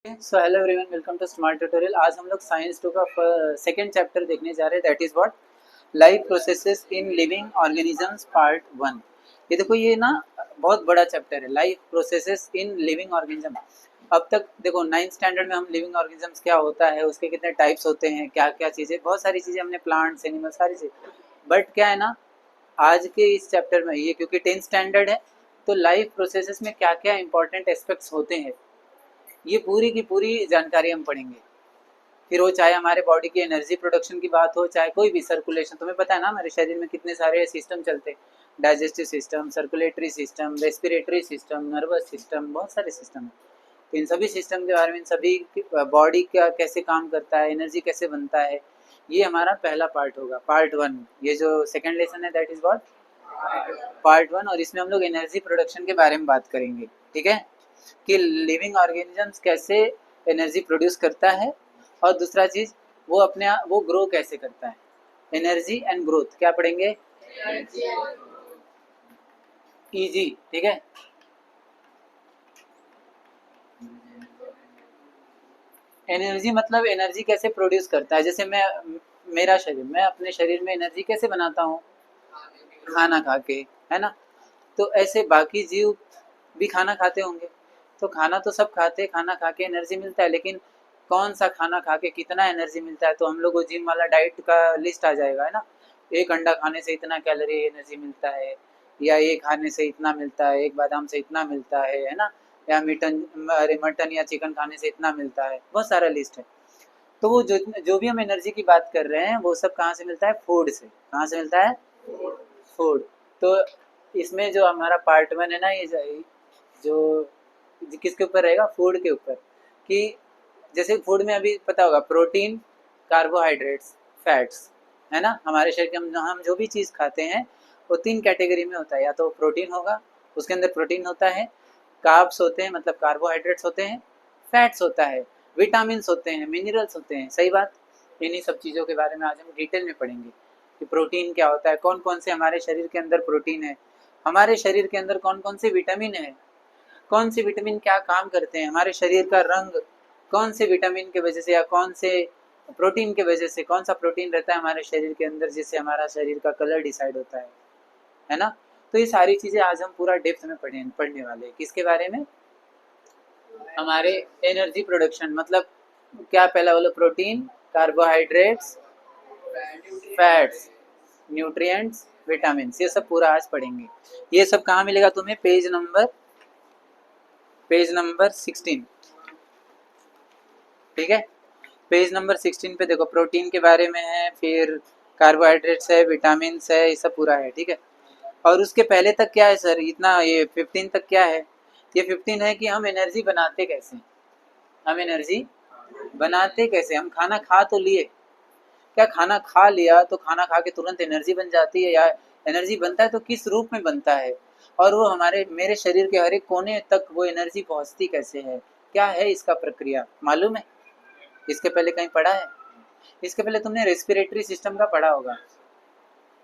So hello everyone, welcome to smart tutorial. आज हम लोग साइंस 2 का सेकेंड चैप्टर देखने जा रहे हैं, that is what life processes in living organisms part 1। ये देखो, ये ना बहुत बड़ा चैप्टर है, life processes in living organism. अब तक देखो 9th स्टैंडर्ड में हम लिविंग ऑर्गेनिजम्स क्या होता है, उसके कितने टाइप्स होते हैं, क्या क्या चीज़ें, बहुत सारी चीज़ें हमने, प्लांट्स, एनिमल, सारी चीज़। बट क्या है ना, आज के इस चैप्टर में ये क्योंकि 10th स्टैंडर्ड है, तो लाइफ प्रोसेसेस में क्या क्या इंपॉर्टेंट एस्पेक्ट्स होते हैं, ये पूरी की पूरी जानकारी हम पढ़ेंगे। फिर वो चाहे हमारे बॉडी की एनर्जी प्रोडक्शन की बात हो, चाहे कोई भी सर्कुलेशन, तुम्हें पता है ना हमारे शरीर में कितने सारे सिस्टम चलते हैं, digestive system, circulatory system, respiratory system, nervous system, बहुत सारे सिस्टम है। तो इन सभी सिस्टम के बारे में, इन सभी बॉडी का कैसे काम करता है, एनर्जी कैसे बनता है, ये हमारा पहला पार्ट होगा, पार्ट 1। ये जो सेकेंड लेसन है, दैट इज व्हाट पार्ट 1, और इसमें हम लोग एनर्जी प्रोडक्शन के बारे में बात करेंगे। ठीक है, कि लिविंग ऑर्गेनिजम्स कैसे एनर्जी प्रोड्यूस करता है, और दूसरा चीज वो अपने वो ग्रो कैसे करता है। एनर्जी एंड ग्रोथ क्या पढ़ेंगे, इजी। ठीक है, एनर्जी मतलब एनर्जी कैसे प्रोड्यूस करता है। जैसे मेरा शरीर, मैं अपने शरीर में एनर्जी कैसे बनाता हूँ, खाना खा के, है ना। तो ऐसे बाकी जीव भी खाना खाते होंगे, तो खाना तो सब खाते, खाना खा के एनर्जी मिलता है, लेकिन कौन सा खाना खा के कितना एनर्जी मिलता है, तो हम लोग को जिम वाला डाइट का लिस्ट आ जाएगा, है ना। एक अंडा खाने से इतना कैलोरी एनर्जी मिलता है, या ये खाने से इतना मिलता है, एक बादाम से इतना मिलता है ना, या मटन या चिकन खाने से इतना मिलता है, बहुत सारा लिस्ट है। तो वो जो जो भी हम एनर्जी की बात कर रहे हैं, वो सब कहाँ से मिलता है, फूड से। कहाँ से मिलता है, फूड। तो इसमें जो हमारा पार्ट 1 है ना, ये जो किसके ऊपर रहेगा, फूड के ऊपर। कि जैसे फूड में अभी पता होगा, प्रोटीन, कार्बोहाइड्रेट्स, फैट्स, है ना। हमारे शरीर के हम जो भी चीज़ खाते हैं, वो 3 कैटेगरी में होता है। या तो प्रोटीन होगा, उसके अंदर प्रोटीन होता है, कार्ब्स होते हैं मतलब कार्बोहाइड्रेट्स होते हैं, फैट्स होता है, विटामिन होते हैं, मिनरल्स होते हैं। सही बात। इन्हीं सब चीज़ों के बारे में आज हम डिटेल में पढ़ेंगे कि प्रोटीन क्या होता है, कौन कौन से हमारे शरीर के अंदर प्रोटीन है, हमारे शरीर के अंदर कौन कौन से विटामिन है, कौन से विटामिन क्या काम करते हैं, हमारे शरीर का रंग कौन से विटामिन के वजह से या कौन से प्रोटीन के वजह से, कौन सा प्रोटीन रहता है हमारे शरीर के अंदर जिससे हमारा शरीर का कलर डिसाइड होता है ना। तो ये सारी चीज़ें आज हम पूरा डेप्थ में पढ़ने वाले हैं। किसके बारे में, हमारे एनर्जी प्रोडक्शन मतलब क्या, पहला बोलो, protein, carbohydrates, fats, nutrients, vitamin, ये सब पूरा आज पढ़ेंगे। ये सब कहाँ मिलेगा तुम्हें, पेज नंबर 16। ठीक है, पेज नंबर 16 पे देखो, प्रोटीन के बारे में है, फिर कार्बोहाइड्रेट्स है, विटामिन है, ये सब पूरा है। ठीक है, और उसके पहले तक क्या है सर, इतना ये 15 तक क्या है, ये 15 है कि हम एनर्जी बनाते कैसे, हम एनर्जी बनाते कैसे। हम खाना खा तो लिए, क्या खाना खा लिया तो खाना खा के तुरंत एनर्जी बन जाती है, या एनर्जी बनता है तो किस रूप में बनता है, और वो हमारे मेरे शरीर के हर एक कोने तक वो एनर्जी पहुंचती कैसे है, क्या है इसका प्रक्रिया, मालूम है। इसके पहले कहीं पढ़ा है, इसके पहले तुमने रेस्पिरेटरी सिस्टम का पढ़ा होगा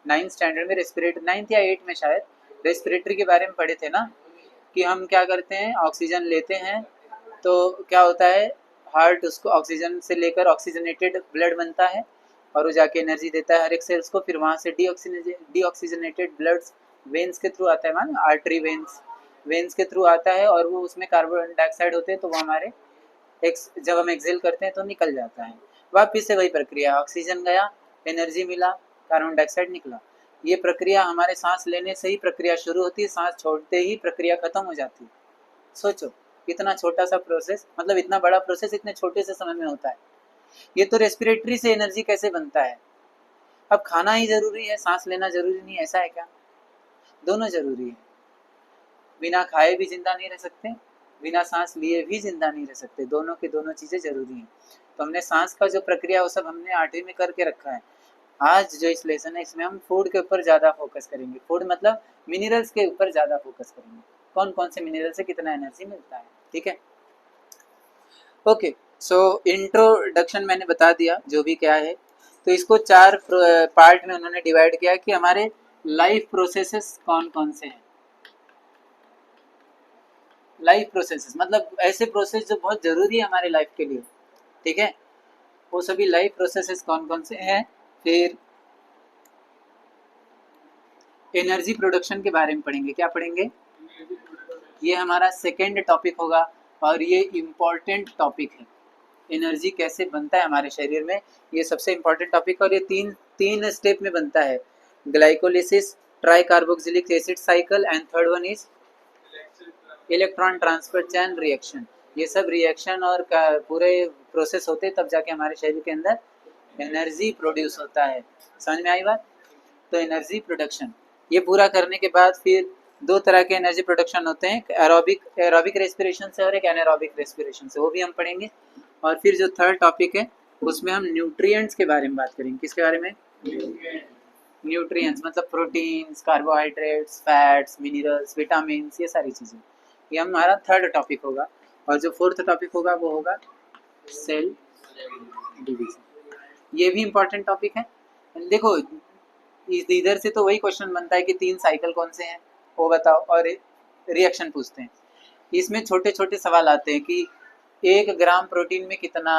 9th स्टैंडर्ड में, रेस्पिरेटरी 9th या 8th में शायद, रेस्पिरेटरी के बारे में पढ़े थे ना। कि हम क्या करते हैं, ऑक्सीजन लेते हैं, तो क्या होता है, हार्ट उसको ऑक्सीजन से लेकर ऑक्सीजनेटेड ब्लड बनता है, और वो जाके एनर्जी देता है हर एक सेल्स को। फिर वहाँ से डीऑक्सीजनेटेड ब्लड वेन्स के थ्रू आता है, मान आर्टरी वेन्स, वेन्स के थ्रू आता है, और वो उसमें कार्बन डाइऑक्साइड होते हैं, तो वो हमारे जब हम एक्सेल करते हैं तो निकल जाता है। वापिस से वही प्रक्रिया, ऑक्सीजन गया, एनर्जी मिला, कार्बन डाइऑक्साइड निकला। ये प्रक्रिया हमारे सांस लेने से ही प्रक्रिया शुरू होती है, सांस छोड़ते ही प्रक्रिया खत्म हो जाती है। सोचो, इतना छोटा सा प्रोसेस, मतलब इतना बड़ा प्रोसेस इतने छोटे से समय में होता है। ये तो रेस्पिरेटरी से एनर्जी कैसे बनता है। अब खाना ही जरूरी है, सांस लेना जरूरी नहीं, ऐसा है क्या, दोनों जरूरी है। बिना खाए भी जिंदा नहीं रह सकते, बिना सांस लिए भी जिंदा नहीं रह सकते, दोनों की दोनों चीजें जरूरी हैं। तो हमने सांस का जो प्रक्रिया वो सब हमने 8वीं में करके रखा है। आज जो इस लेसन है, इसमें हम फूड के ऊपर ज्यादा फोकस करेंगे, फूड मतलब मिनरल्स के ऊपर ज्यादा फोकस करेंगे, कौन कौन से मिनरल से कितना एनर्जी मिलता है। ठीक है, ओके। सो इंट्रोडक्शन मैंने बता दिया जो भी क्या है। तो इसको 4 पार्ट में उन्होंने डिवाइड किया कि हमारे लाइफ प्रोसेसेस कौन कौन से हैं। लाइफ प्रोसेसेस मतलब ऐसे प्रोसेस जो बहुत ज़रूरी है हमारे लाइफ के लिए, ठीक है, वो सभी लाइफ प्रोसेसेस कौन कौन से हैं। फिर एनर्जी प्रोडक्शन के बारे में पढ़ेंगे, क्या पढ़ेंगे, ये हमारा सेकेंड टॉपिक होगा और ये इम्पॉर्टेंट टॉपिक है। एनर्जी कैसे बनता है हमारे शरीर में, ये सबसे इम्पॉर्टेंट टॉपिक, और ये तीन तीन स्टेप में बनता है, glycolysis, try carboxylic acid cycle and third one is electron transfer chain reaction. ये सब रिएक्शन और पूरे प्रोसेस होते हैं तब जाके हमारे शरीर के अंदर एनर्जी प्रोड्यूस होता है। समझ में आई बात। तो एनर्जी प्रोडक्शन ये पूरा करने के बाद फिर दो तरह के एनर्जी प्रोडक्शन होते हैं, एरोबिक एरोबिक रेस्पिरेशन से और एक एनारोबिक रेस्पिरेशन से, वो भी हम पढ़ेंगे। और फिर जो थर्ड टॉपिक है उसमें हम न्यूट्रिएंट्स के बारे में बात करेंगे। किसके बारे में, न्यूट्रिएंट्स मतलब proteins, carbohydrates, fats, minerals, vitamin, ये सारी चीज़ें, ये हमारा थर्ड टॉपिक होगा। और जो फोर्थ टॉपिक होगा वो होगा सेल डिवीजन। ये भी इम्पोर्टेंट टॉपिक है। देखो इधर से तो वही क्वेश्चन बनता है कि तीन साइकिल कौन से हैं वो बताओ, और रिएक्शन पूछते हैं। इसमें छोटे छोटे सवाल आते हैं कि 1 ग्राम प्रोटीन में कितना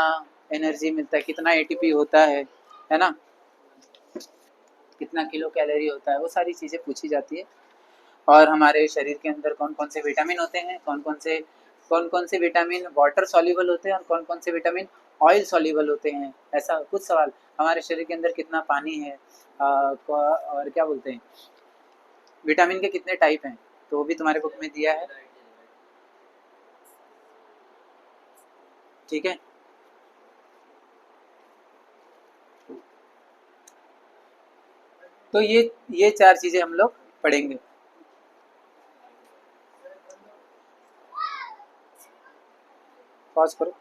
एनर्जी मिलता है, कितना एटीपी होता है ना, कितना किलो कैलोरी होता है, वो सारी चीज़ें पूछी जाती है। और हमारे शरीर के अंदर कौन कौन से विटामिन होते हैं, कौन कौन से विटामिन वाटर सॉल्युबल होते हैं और कौन कौन से विटामिन ऑयल सॉल्युबल होते हैं, ऐसा कुछ सवाल। हमारे शरीर के अंदर कितना पानी है, और क्या बोलते हैं, विटामिन के कितने टाइप हैं, तो वो भी तुम्हारे बुक में दिया है, ठीक है। तो ये चार चीज़ें हम लोग पढ़ेंगे। पॉज करो।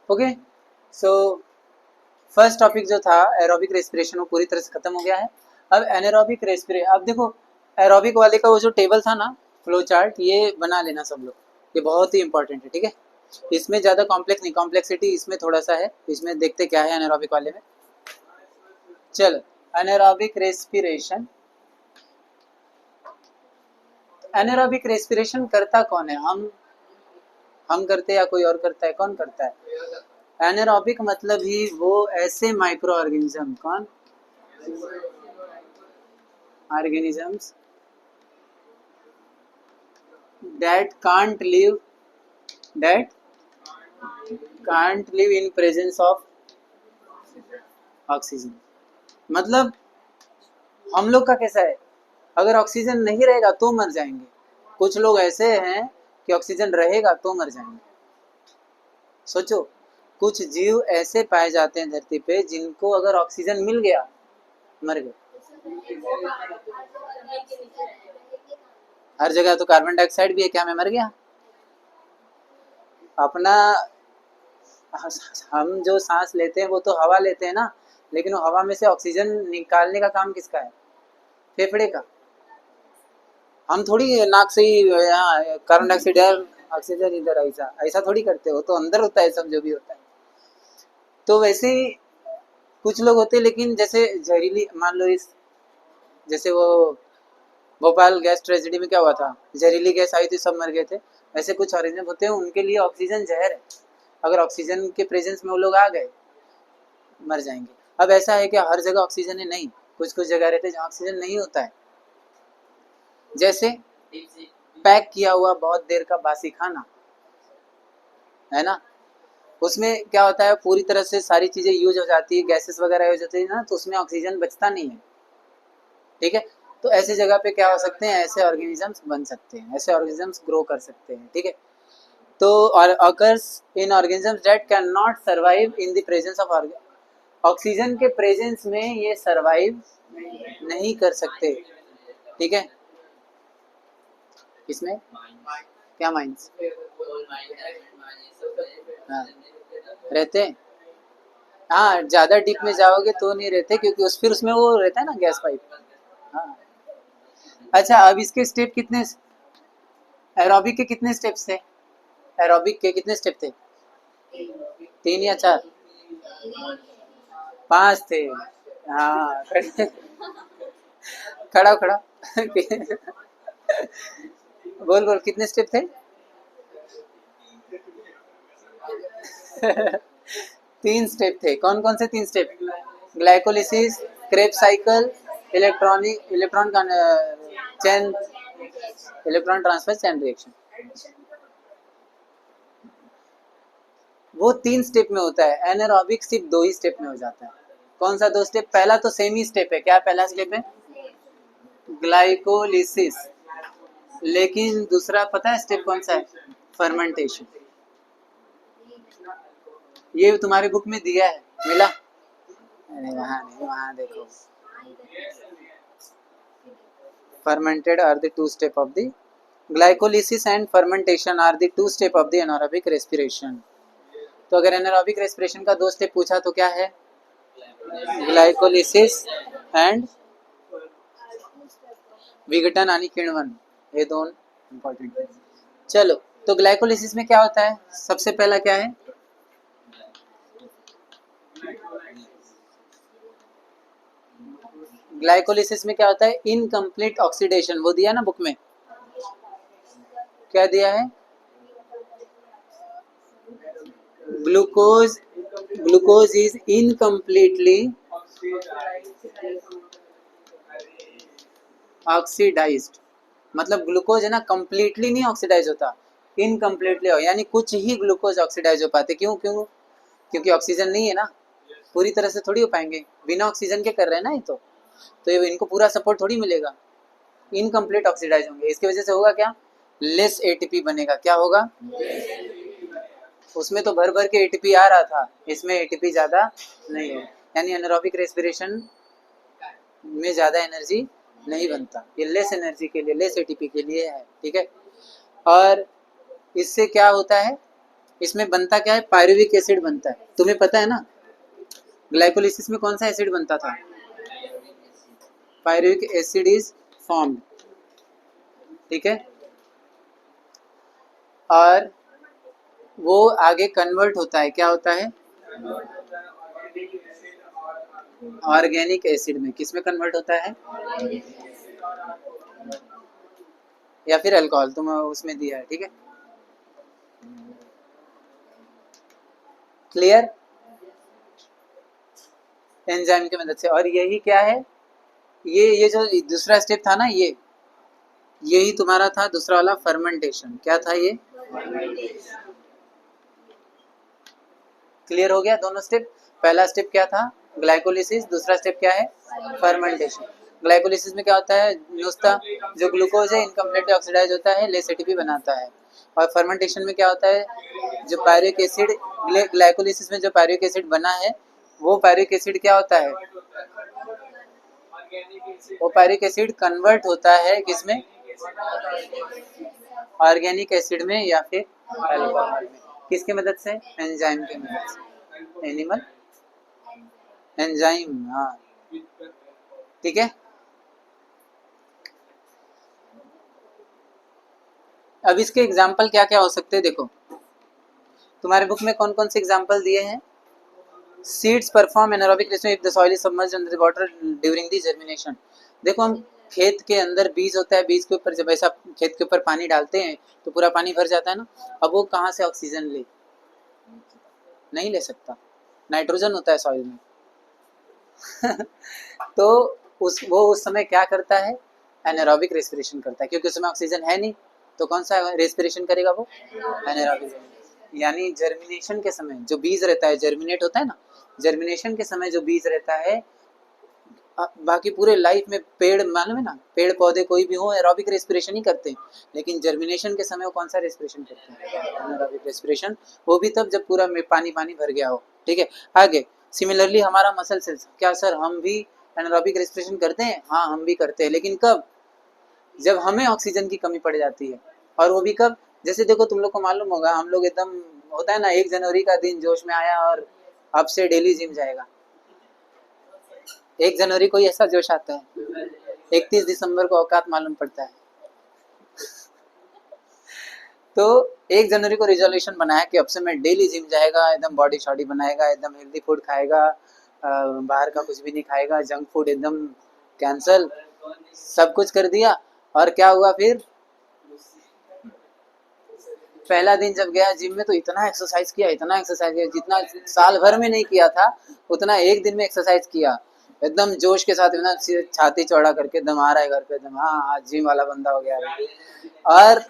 ओके, सो फर्स्ट टॉपिक जो था एरोबिक रेस्पिरेशन वो पूरी तरह से खत्म हो गया है। अब एनारोबिक रेस्पिरेशन, अब देखो एरोबिक वाले का वो जो टेबल था ना, फ्लो चार्ट, ये बना लेना सब लोग, ये बहुत ही इंपॉर्टेंट है, ठीक है। इसमें ज़्यादा कॉम्प्लेक्स नहीं, कॉम्प्लेक्सिटी इसमें थोड़ा सा है, इसमें देखते क्या है एनारोबिक वाले में। चलो, एनारोबिक रेस्पिरेशन, एनारोबिक रेस्पिरेशन करता कौन है? हम करते हैं या कोई और करता है? कौन करता है? एनारोबिक मतलब ही वो ऐसे माइक्रो ऑर्गेनिज्म, कौन? Organisms that can't live in presence of oxygen. मतलब हम लोग का कैसा है, अगर ऑक्सीजन नहीं रहेगा तो मर जाएंगे। कुछ लोग ऐसे हैं कि ऑक्सीजन रहेगा तो मर जाएंगे। सोचो, कुछ जीव ऐसे पाए जाते हैं धरती पे जिनको अगर ऑक्सीजन मिल गया मर गए। हर जगह तो कार्बन डाइऑक्साइड भी है, क्या मैं मर गया? अपना हम जो सांस लेते हैं वो तो हवा लेते हैं ना, लेकिन वो हवा में से ऑक्सीजन निकालने का काम किसका है? फेफड़े का। हम थोड़ी नाक से ही यहाँ कार्बन डाइऑक्साइड यार, ऑक्सीजन इधर, ऐसा ऐसा थोड़ी करते हो, तो अंदर होता है सब जो भी होता है। तो वैसे ही कुछ लोग होते हैं, लेकिन जैसे जहरीली, मान लो इस जैसे वो भोपाल गैस ट्रेजेडी में क्या हुआ था, जहरीली गैस आई थी, सब मर गए थे। ऐसे कुछ ऑर्गेनिज्म होते हैं, उनके लिए ऑक्सीजन जहर है, अगर ऑक्सीजन के प्रेजेंस में वो लोग आ गए मर जाएंगे। अब ऐसा है कि हर जगह ऑक्सीजन है नहीं, कुछ कुछ जगह रहते हैं जहाँ ऑक्सीजन नहीं होता है। जैसे पैक किया हुआ बहुत देर का बासी खाना है ना, उसमें क्या होता है, पूरी तरह से सारी चीजें यूज हो जाती है, गैसेस वगैरह यूज होती है ना, तो उसमें ऑक्सीजन बचता नहीं है, ठीक है। तो ऐसे जगह पे क्या हो सकते हैं, ऐसे ऑर्गेनिजम्स बन सकते हैं, ऐसे ऑर्गेनिजम्स ग्रो कर सकते हैं, ठीक है। तो occurs in organisms that cannot survive in the presence of oxygen के प्रेजेंस में ये सरवाइव नहीं कर सकते, ठीक है। इसमें क्या माइंस हाँ रहते हैं, हाँ ज्यादा डीप में जाओगे तो नहीं रहते, क्योंकि फिर उसमें वो रहता है ना गैस पाइप। हाँ, अच्छा अब इसके स्टेप कितने, एरोबिक के कितने स्टेप्स थे? एरोबिक के कितने स्टेप थे? 3 या 4? 5 थे। हाँ खड़ा खड़ा बोल बोल, कितने स्टेप थे? 3 स्टेप थे। कौन कौन से 3 step? Glycolysis, Krebs cycle, electron chain, electron transfer chain reaction. वो 3 स्टेप में होता है, एनारोबिक सिर्फ 2 ही स्टेप में हो जाता है। कौन सा 2 स्टेप? पहला तो सेम ही स्टेप है, क्या पहला स्टेप है? ग्लाइकोलिसिस। लेकिन दूसरा पता है स्टेप कौन सा है? फर्मेंटेशन। ये तुम्हारी बुक में दिया है, मिला? अरे वहाँ नहीं, वहाँ देखो, fermented are the 2 step of the glycolysis and fermentation are the 2 step of the anaerobic respiration। तो अगर एनारोबिक रेस्पिरेशन का 2 स्टेप पूछा तो क्या है? ग्लाइकोलिसिस एंड विघटन यानी किण्वन, ये दोनों इंपॉर्टेंट है। चलो, तो ग्लाइकोलिसिस में क्या होता है? सबसे पहला क्या है? ग्लाइकोलिसिस में क्या होता है? इनकम्प्लीट ऑक्सीडेशन, वो दिया ना बुक में, क्या दिया है? Glucose is incompletely oxidised. मतलब ग्लूकोज है ना, कंप्लीटली नहीं ऑक्सीडाइज होता, इनकम्प्लीटली हो, यानी कुछ ही ग्लूकोज ऑक्सीडाइज हो पाते। क्यों क्यों? क्योंकि ऑक्सीजन नहीं है ना, पूरी तरह से थोड़ी हो पाएंगे, बिना ऑक्सीजन के कर रहे हैं ना ये तो ये इनको पूरा सपोर्ट थोड़ी मिलेगा, इनकम्प्लीट ऑक्सीडाइज होंगे। इसकी वजह से होगा क्या? लेस एटीपी बनेगा। क्या होगा? उसमें तो भर भर के एटीपी आ रहा था, इसमें एटीपी ज्यादा नहीं है, यानी एनारोबिक रेस्पिरेशन में ज्यादा एनर्जी नहीं बनता, ये लेस एनर्जी के लिए, लेस एटीपी के लिए है, ठीक है। और इससे क्या होता है? इसमें बनता क्या है, पायरुविक एसिड बनता है, तुम्हें पता है ना। ग्लाइकोलिसिस में कौन सा एसिड बनता था, पायरुविक एसिड इज फॉर्म्ड, ठीक है। और वो आगे कन्वर्ट होता है, क्या होता है, ऑर्गेनिक एसिड में। किस में कन्वर्ट होता है, या फिर अल्कोहल, तुम उसमें दिया है, ठीक है। क्लियर, एंजाइम की मदद से। और यही क्या है, ये जो दूसरा स्टेप था ना, यही तुम्हारा था दूसरा वाला फर्मेंटेशन। क्या था ये, क्लियर हो गया दोनों स्टेप। पहला स्टेप क्या था, ग्लाइकोलिसिस, दूसरा स्टेप क्या है, फर्मेंटेशन। ग्लाइकोलिसिस में क्या होता है, नुस्ता जो ग्लूकोज है इनकम्प्लीटली ऑक्सीडाइज होता है, लेस एटीपी बनाता है। और फर्मेंटेशन में क्या होता है, जो पायरुविक एसिड, ग्लाइकोलिसिस में जो पायरुविक एसिड बना है, वो पायरुविक एसिड क्या होता है, वो पायरुविक एसिड कन्वर्ट होता है किसमें, ऑर्गेनिक एसिड में या फिर अल्कोहल में। किसके मदद से, एंजाइम की मदद से, एनिमल एंजाइम, हाँ ठीक है। अब इसके एग्जाम्पल क्या क्या हो सकते हैं, देखो तुम्हारे बुक में कौन कौन से एग्जाम्पल दिए हैं। Seeds perform anaerobic respiration if the soil is submerged under the water during the germination. देखो हम खेत के अंदर बीज होता है, बीज के ऊपर जब ऐसा खेत के ऊपर पानी डालते हैं तो पूरा पानी भर जाता है ना। अब वो कहाँ से ऑक्सीजन ले, नहीं ले सकता, नाइट्रोजन होता है सॉइल में। तो वो उस समय क्या करता है, एनारोबिक रेस्पिरेशन करता है, क्योंकि उसमें ऑक्सीजन है नहीं, तो कौन सा रेस्पिरेशन करेगा वो, एनारोबिक। यानी जर्मिनेशन के समय जो बीज रहता है, जर्मिनेट होता है ना, जर्मिनेशन के समय जो बीज रहता है, बाकी पूरे लाइफ में पेड़, मालूम है ना, पेड़ पौधे कोई भी हो एरोबिक रेस्पिरेशन ही करते हैं, लेकिन जर्मिनेशन के समय वो कौन सा रेस्पिरेशन करते हैं, एनारोबिक रेस्पिरेशन। वो भी तब जब पूरा पानी पानी भर गया हो, ठीक है। आगे सिमिलरली हमारा मसल सेल्स, क्या सर हम भी एनारोबिक रेस्पिरेशन करते हैं, हाँ हम भी करते हैं, लेकिन कब, जब हमें ऑक्सीजन की कमी पड़ जाती है। और वो भी कब, जैसे देखो तुम लोग को मालूम होगा, हम लोग एकदम होता है ना 1 जनवरी का दिन जोश में आया और अब से डेली जिम जाएगा। 1 जनवरी को ही ऐसा जोश आता है, 31 दिसंबर को औकात मालूम पड़ता है। तो 1 जनवरी को रिजोल्यूशन बनाया कि अब से मैं डेली जिम जाएगा, एकदम बॉडी शॉडी बनाएगा, एकदम हेल्दी फूड खाएगा, बाहर का कुछ भी नहीं खाएगा, जंक फूड एकदम कैंसल, सब कुछ कर दिया। और क्या हुआ फिर, पहला दिन जब गया जिम में तो इतना एक्सरसाइज किया, इतना एक्सरसाइज किया, जितना साल भर में नहीं किया था उतना एक दिन में एक्सरसाइज किया, एकदम जोश के साथ, एकदम छाती चौड़ा करके एकदम आ रहा है घर पे, एकदम हाँ आज जिम वाला बंदा हो गया है। और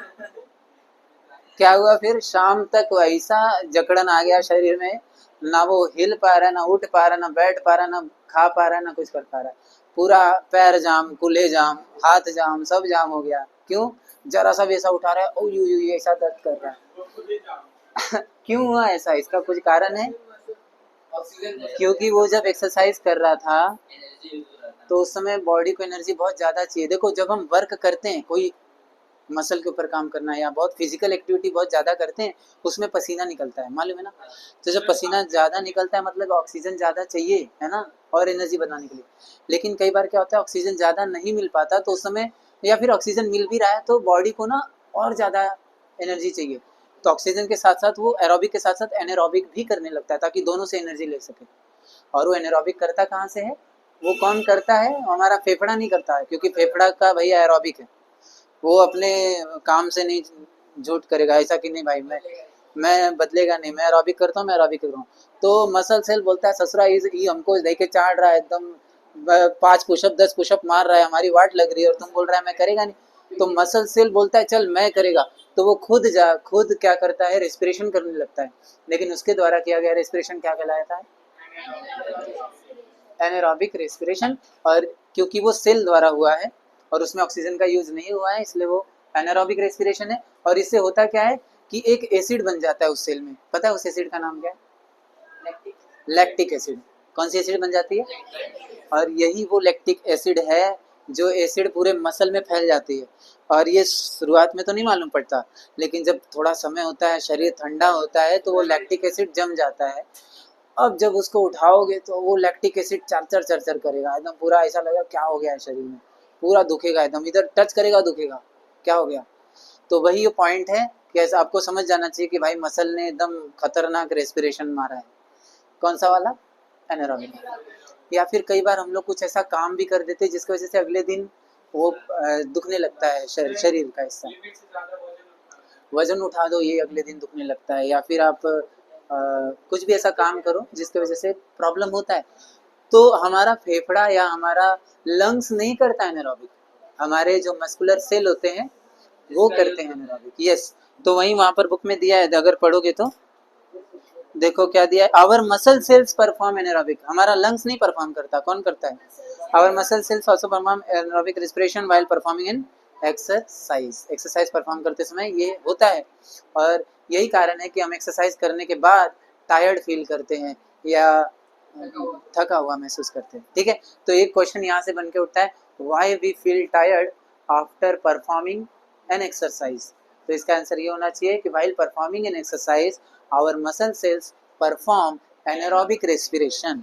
क्या हुआ फिर, शाम तक वैसा जकड़न आ गया शरीर में, ना वो हिल पा रहा है, ना उठ पा रहा है, ना बैठ पा रहा है, ना खा पा रहा है, ना कुछ कर पा रहा है। पूरा पैर जाम, कूल्हे जाम, हाथ जाम, सब जाम हो गया। क्यों, जरा सा भी ऐसा उठा रहा है, ओ यू ऐसा दर्द कर रहा है। क्यों हुआ ऐसा, इसका कुछ कारण है, क्योंकि वो जब एक्सरसाइज कर रहा था तो उस समय बॉडी को एनर्जी बहुत ज्यादा चाहिए। देखो जब हम वर्क करते हैं, कोई मसल के ऊपर काम करना या बहुत फिजिकल एक्टिविटी बहुत ज्यादा करते हैं, उसमें पसीना निकलता है, मालूम है ना। तो जब पसीना ज्यादा निकलता है मतलब ऑक्सीजन ज्यादा चाहिए, है ना, और एनर्जी बनाने के लिए। लेकिन कई बार क्या होता है, ऑक्सीजन ज्यादा नहीं मिल पाता, तो उस समय, या फिर ऑक्सीजन मिल भी रहा है तो बॉडी को ना और ज्यादा एनर्जी चाहिए, तो ऑक्सीजन के साथ साथ वो एरोबिक के साथ साथ एनारोबिक भी करने लगता है, ताकि दोनों से एनर्जी ले सके। और वो एनारोबिक करता कहाँ से है, वो कौन करता है, हमारा फेफड़ा नहीं करता है, क्योंकि फेफड़ा का भैया एरोबिक है, वो अपने काम से नहीं झूठ करेगा, ऐसा कि नहीं भाई मैं बदलेगा नहीं, मैं एरोबिक करता हूँ, मैं एरोबिक कर रहा हूँ। तो मसल सेल बोलता है ससुरा ये हमको देख के चाट रहा है, एकदम 5 पुशअप 10 पुशअप मार रहा है, हमारी वाट लग रही है, और तुम बोल रहा है मैं करेगा नहीं। तो मसल सेल बोलता है चल मैं करेगा, तो वो खुद क्या करता है, रेस्पिरेशन करने लगता है। लेकिन उसके द्वारा किया गया रेस्पिरेशन क्या कहलाता है, एनारोबिक रेस्पिरेशन। और क्योंकि वो सेल द्वारा हुआ है और उसमें ऑक्सीजन का यूज नहीं हुआ है, इसलिए वो एनारोबिक रेस्पिरेशन है। और इससे होता क्या है कि एक एसिड बन जाता है उस सेल में, पता है उस एसिड का नाम क्या है, लैक्टिक एसिड। कौन सी एसिड बन जाती है, और यही वो लैक्टिक एसिड है जो एसिड पूरे मसल में फैल जाती है। और ये शुरुआत में तो नहीं मालूम पड़ता, लेकिन जब थोड़ा समय होता है, शरीर ठंडा होता है, तो वो लैक्टिक एसिड जम जाता है। अब जब उसको उठाओगे तो वो लैक्टिक एसिड चरचर चरचर करेगा, एकदम पूरा ऐसा लगेगा क्या हो गया है शरीर में, पूरा दुखेगा, एकदम इधर टच करेगा दुखेगा, क्या हो गया। तो वही ये पॉइंट है कि ऐसा आपको समझ जाना चाहिए कि भाई मसल ने एकदम खतरनाक रेस्पिरेशन मारा है। कौन सा वाला? एनारोबिक। या फिर कई बार हम लोग कुछ ऐसा काम भी कर देते हैं जिसकी वजह से अगले दिन वो दुखने लगता है, शरीर का हिस्सा, वजन उठा दो ये अगले दिन दुखने लगता है, या फिर आप कुछ भी ऐसा काम करो जिसकी वजह से प्रॉब्लम होता है। तो हमारा फेफड़ा या हमारा लंग्स नहीं करता एनारोबिक, हमारे जो मस्कुलर सेल होते हैं वो करते हैं एनारोबिक। यस, तो वहीं वहां पर बुक में दिया है, अगर पढ़ोगे तो देखो क्या दिया है, our muscle cells perform anaerobic. हमारा लंग्स नहीं परफॉर्म करता, कौन करता है? Our muscle cells also perform anaerobic respiration while performing in exercise. Exercise perform करते समय ये होता है, और यही कारण है कि हम एक्सरसाइज करने के बाद टायर्ड फील करते हैं या थका हुआ महसूस करते हैं। ठीक है, तो एक क्वेश्चन यहाँ से बन के उठता है, why we feel tired after performing an exercise. तो इसका आंसर ये होना चाहिए कि while performing an exercise our muscle cells perform anaerobic respiration.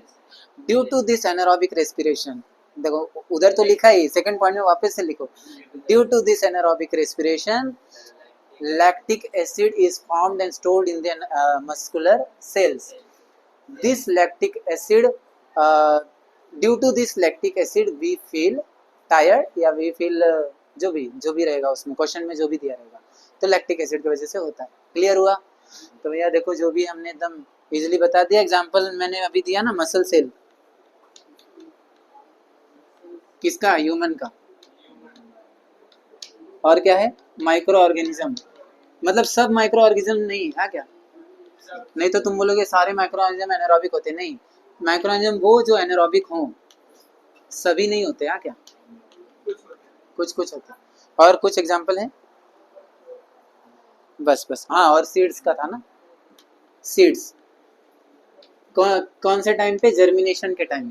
Due to this anaerobic respiration, देखो उधर तो लिखा ही, सेकंड पॉइंट में वापस से लिखो, due to this anaerobic respiration lactic acid is formed and stored in the muscular cells. This lactic acid due to this lactic acid we feel tired या we feel जो भी रहेगा उसमें क्वेश्चन में जो भी दिया रहेगा, तो लैक्टिक एसिड की वजह से होता है। क्लियर हुआ? तो भैया देखो जो भी हमने एकदम इजीली बता दिया। एग्जांपल मैंने अभी दिया ना, मसल सेल किसका? ह्यूमन का। और क्या है? Micro organism. मतलब सब माइक्रो ऑर्गेनिज्म नहीं है क्या? नहीं तो तुम बोलोगे सारे माइक्रो ऑर्गेनिज्म एनारोबिक होते, नहीं, माइक्रो ऑर्गेनिज्म वो जो एनारोबिक हो, सभी नहीं होते हैं क्या, कुछ कुछ होते हैं। और कुछ एग्जांपल है? बस हाँ, और सीड्स का था ना, सीड्स कौन से टाइम पे? जर्मिनेशन के टाइम।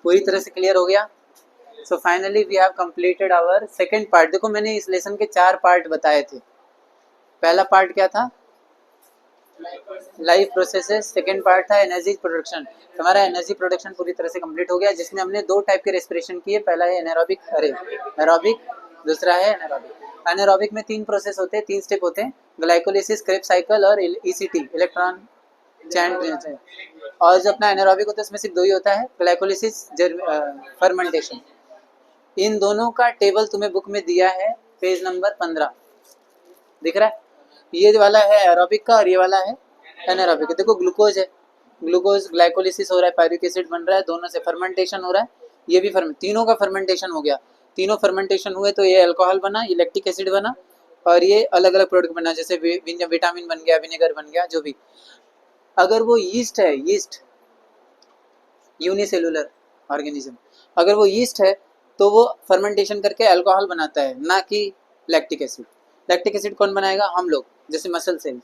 पूरी तरह से क्लियर हो गया? So finally we have completed our second part. देखो मैंने इस लेसन के 4 पार्ट बताए थे। पहला पार्ट क्या था? Life processes. सेकंड पार्ट था एनर्जी प्रोडक्शन। हमारा एनर्जी प्रोडक्शन पूरी तरह से कंप्लीट हो गया, जिसमें हमने 2 टाइप के रेस्पिरेशन किए। पहला है एनारोबिक, एरोबिक, दूसरा है एनारोबिक। एनारोबिक में 3 प्रोसेस होते हैं, 3 स्टेप होते हैं, ग्लाइकोलिसिस, क्रेब्स साइकिल और ईसीटी, इलेक्ट्रॉन चैन। और जो अपना एनारोबिक होता है उसमें सिर्फ 2 ही होता है, ग्लाइकोलिसिस, फर्मेंटेशन। इन दोनों का टेबल तुम्हें बुक में दिया है, पेज नंबर 15 दिख रहा है। ये वाला है एरोबिक का और ये वाला है एनारोबिक। देखो ग्लूकोज है, ग्लूकोज ग्लाइकोलिसिस हो रहा है, पायरिक एसिड बन रहा है, दोनों से फर्मेंटेशन हो रहा है। ये भी तीनों का फर्मेंटेशन हो गया। तीनों फर्मेंटेशन हुए तो ये अल्कोहल बना, ये लैक्टिक एसिड बना, और ये अलग अलग प्रोडक्ट बना, जैसे विटामिन बन गया, विनेगर बन गया, जो भी। अगर वो यीस्ट है, यीस्ट यूनिसेलुलर ऑर्गेनिज्म, अगर वो यीस्ट है तो वो फर्मेंटेशन करके अल्कोहल बनाता है, ना कि लैक्टिक एसिड। लैक्टिक एसिड कौन बनाएगा? हम लोग। जैसे मसल सेल,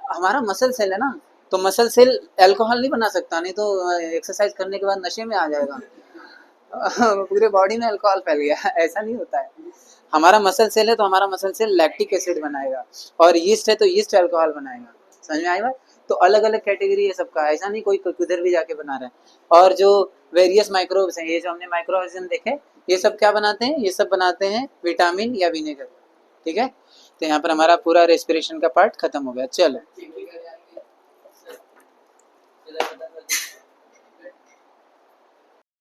हमारा मसल सेल है ना, तो मसल सेल अल्कोहल नहीं बना सकता, नहीं तो एक्सरसाइज करने के बाद नशे में आ जाएगा पूरे बॉडी में अल्कोहल फैल गया ऐसा नहीं होता है। हमारा मसल सेल है तो हमारा मसल सेल लैक्टिक एसिड बनाएगा, और यीस्ट है तो यीस्ट अल्कोहल बनाएगा। समझ में आई बात? तो अलग अलग कैटेगरी है सबका, ऐसा नहीं कोई किधर भी जाके बना रहा है। और जो वेरियस माइक्रोब्स हैं, ये जो हमने माइक्रो ऑर्गेनिज्म देखे, ये सब क्या बनाते हैं? ये सब बनाते हैं विटामिन या विनेगर। ठीक है, तो यहाँ पर हमारा पूरा रेस्पिरेशन का पार्ट खत्म हो गया। चलो